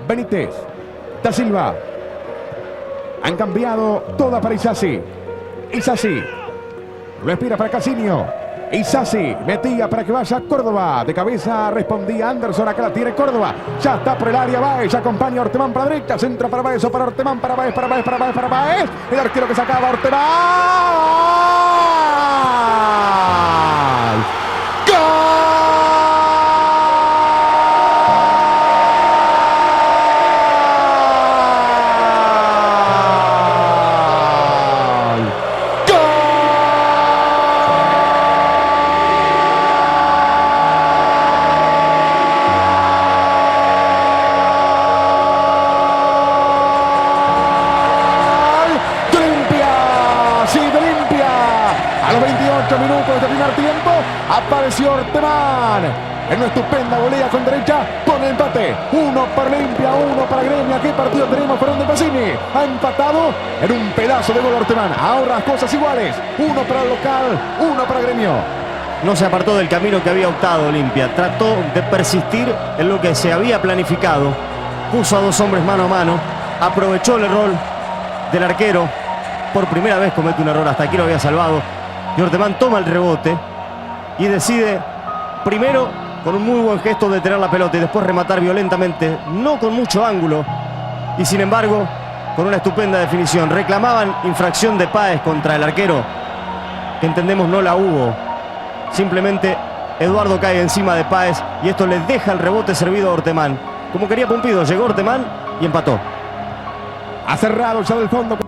Benítez, Da Silva. Han cambiado toda para Isasi. Isasi. Respira para Casinio. Isasi metía para que vaya Córdoba. De cabeza respondía Anderson. Acá la tiene Córdoba. Ya está por el área Báez. Acompaña a Ortemán para derecha. Centra para Báez o para Ortemán. Para Báez, para Báez, para Báez, para Báez. El arquero que sacaba Ortemán. A los 28 minutos del primer tiempo apareció Ortemán en una estupenda volea con derecha, pone empate. 1 para Olimpia, 1 para Gremio. ¿Qué partido tenemos? Fernando Pacini ha empatado en un pedazo de gol Ortemán. Ahora las cosas iguales, 1 para el local, 1 para Gremio. No se apartó del camino que había optado Olimpia, trató de persistir en lo que se había planificado, puso a 2 hombres mano a mano, aprovechó el error del arquero. Por primera vez comete un error, hasta aquí lo había salvado. Y Ortemán toma el rebote y decide primero con un muy buen gesto detener la pelota y después rematar violentamente, no con mucho ángulo y sin embargo con una estupenda definición. Reclamaban infracción de Páez contra el arquero, que entendemos no la hubo. Simplemente Eduardo cae encima de Páez y esto le deja el rebote servido a Ortemán. Como quería Pumpido, llegó Ortemán y empató. Ha cerrado ya del fondo.